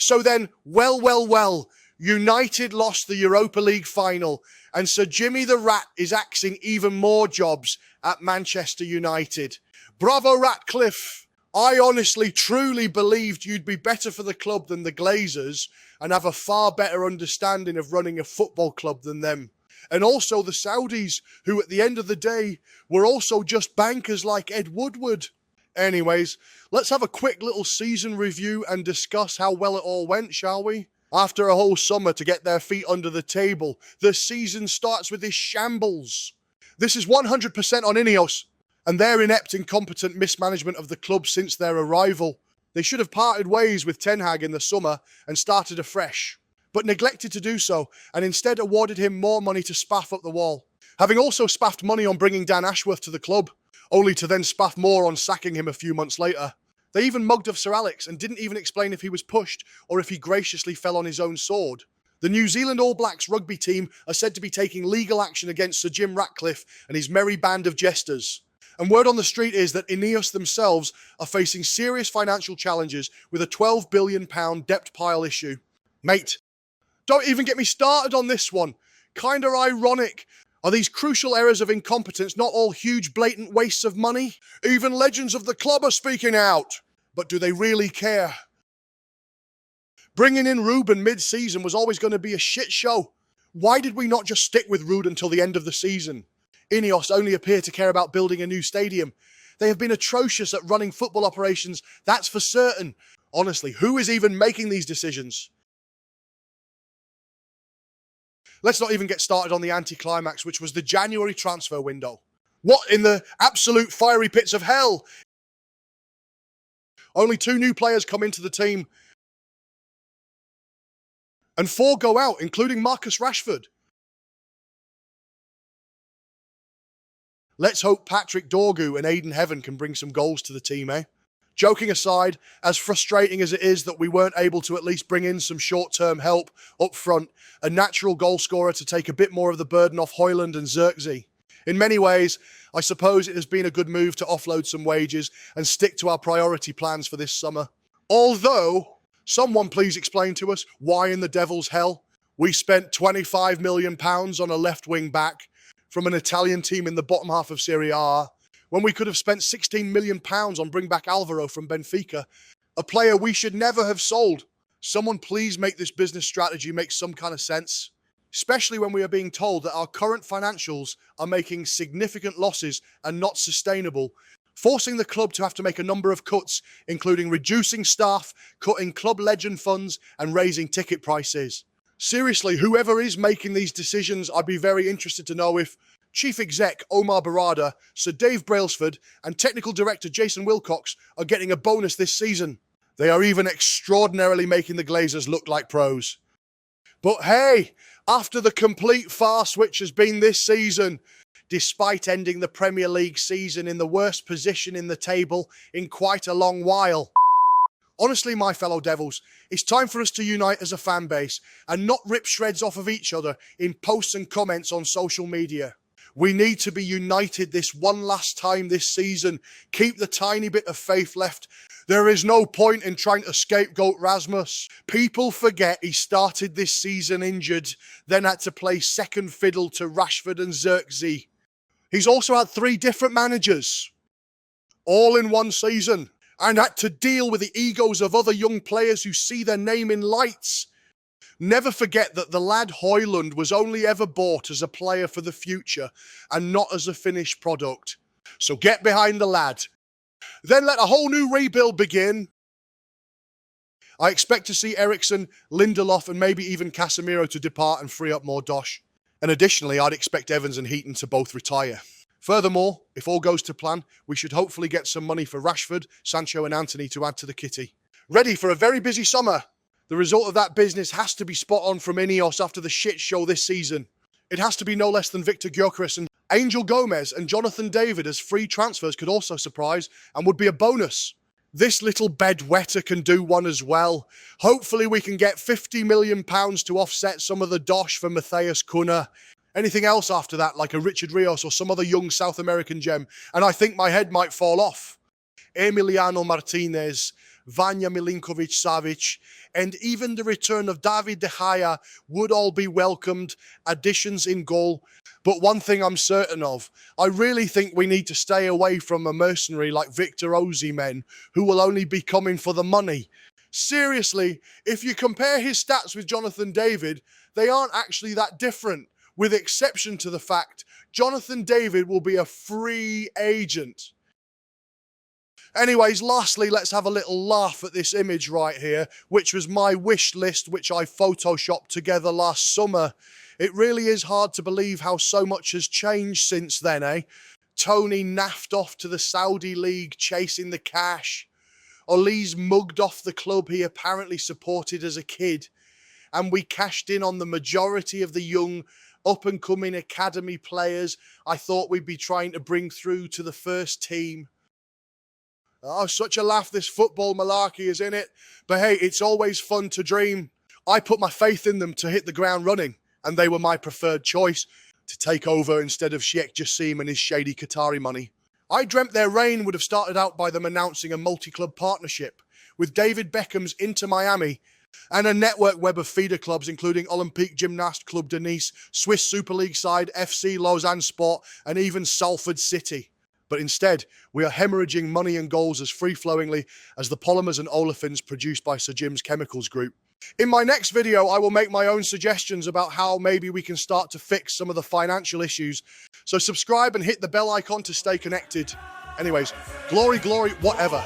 So then, well, United lost the Europa League final, and Sir Jimmy the Rat is axing even more jobs at Manchester United. Bravo, Ratcliffe. I honestly, truly believed you'd be better for the club than the Glazers and have a far better understanding of running a football club than them. And also the Saudis, who at the end of the day were also just bankers like Ed Woodward. Anyways, let's have a quick little season review and discuss how well it all went, shall we? After a whole summer to get their feet under the table, the season starts with this shambles. This is 100% on INEOS and their inept, incompetent mismanagement of the club since their arrival. They should have parted ways with Ten Hag in the summer and started afresh, but neglected to do so and instead awarded him more money to spaff up the wall. Having also spaffed money on bringing Dan Ashworth to the club, only to then spaff more on sacking him a few months later. They even mugged off Sir Alex and didn't even explain if he was pushed or if he graciously fell on his own sword. The New Zealand All Blacks rugby team are said to be taking legal action against Sir Jim Ratcliffe and his merry band of jesters. And word on the street is that INEOS themselves are facing serious financial challenges with a £12 billion debt pile issue. Mate, don't even get me started on this one. Kinda ironic. Are these crucial errors of incompetence not all huge blatant wastes of money? Even legends of the club are speaking out. But do they really care? Bringing in Ruben mid-season was always going to be a shit show. Why did we not just stick with Rude until the end of the season? INEOS only appear to care about building a new stadium. They have been atrocious at running football operations, that's for certain. Honestly, who is even making these decisions? Let's not even get started on the anticlimax, which was the January transfer window. What in the absolute fiery pits of hell? Only 2 new players come into the team, and 4 go out, including Marcus Rashford. Let's hope Patrick Dorgu and Aiden Heaven can bring some goals to the team, eh? Joking aside, as frustrating as it is that we weren't able to at least bring in some short-term help up front, a natural goal scorer to take a bit more of the burden off Højlund and Xerxes. In many ways, I suppose it has been a good move to offload some wages and stick to our priority plans for this summer. Although, someone please explain to us why in the devil's hell we spent £25 million on a left-wing back from an Italian team in the bottom half of Serie A, when we could have spent £16 million on bring back Alvaro from Benfica, a player we should never have sold. Someone please make this business strategy make some kind of sense. Especially when we are being told that our current financials are making significant losses and not sustainable, forcing the club to have to make a number of cuts, including reducing staff, cutting club legend funds, and raising ticket prices. Seriously, whoever is making these decisions, I'd be very interested to know if Chief Exec Omar Barada, Sir Dave Brailsford, and Technical Director Jason Wilcox are getting a bonus this season. They are even extraordinarily making the Glazers look like pros. But hey, after the complete farce which has been this season, despite ending the Premier League season in the worst position in the table in quite a long while, honestly, my fellow Devils, it's time for us to unite as a fan base and not rip shreds off of each other in posts and comments on social media. We need to be united this one last time this season. Keep the tiny bit of faith left. There is no point in trying to scapegoat Rasmus. People forget he started this season injured, then had to play second fiddle to Rashford and Xerxes. He's also had 3 different managers, all in one season, and had to deal with the egos of other young players who see their name in lights. Never forget that the lad Højlund was only ever bought as a player for the future and not as a finished product. So get behind the lad. Then let a whole new rebuild begin. I expect to see Eriksson, Lindelof and maybe even Casemiro to depart and free up more dosh. And additionally, I'd expect Evans and Heaton to both retire. Furthermore, if all goes to plan, we should hopefully get some money for Rashford, Sancho and Anthony to add to the kitty. Ready for a very busy summer. The result of that business has to be spot on from INEOS after the shit show this season. It has to be no less than Victor Gyökeres and Angel Gomez and Jonathan David as free transfers could also surprise and would be a bonus. This little bedwetter can do one as well. Hopefully we can get £50 million to offset some of the dosh for Matthias Cunha. Anything else after that, like a Richard Rios or some other young South American gem, and I think my head might fall off. Emiliano Martinez, Vanja Milinkovic-Savic, and even the return of David De Gea would all be welcomed additions in goal. But one thing I'm certain of, I really think we need to stay away from a mercenary like Victor Osimhen, who will only be coming for the money. Seriously, if you compare his stats with Jonathan David, they aren't actually that different, with exception to the fact Jonathan David will be a free agent. Anyways, lastly, let's have a little laugh at this image right here, which was my wish list, which I photoshopped together last summer. It really is hard to believe how so much has changed since then, eh? Tony naffed off to the Saudi League chasing the cash. Oli's mugged off the club he apparently supported as a kid. And we cashed in on the majority of the young, up-and-coming academy players I thought we'd be trying to bring through to the first team. Oh, such a laugh this football malarkey is, in it. But hey, it's always fun to dream. I put my faith in them to hit the ground running, and they were my preferred choice to take over instead of Sheikh Jassim and his shady Qatari money. I dreamt their reign would have started out by them announcing a multi-club partnership with David Beckham's Inter Miami and a network web of feeder clubs including Olympique Gymnast Club de Nice, Swiss Super League side FC Lausanne Sport, and even Salford City. But instead, we are hemorrhaging money and goals as free-flowingly as the polymers and olefins produced by Sir Jim's Chemicals Group. In my next video, I will make my own suggestions about how maybe we can start to fix some of the financial issues. So subscribe and hit the bell icon to stay connected. Anyways, glory, glory, whatever.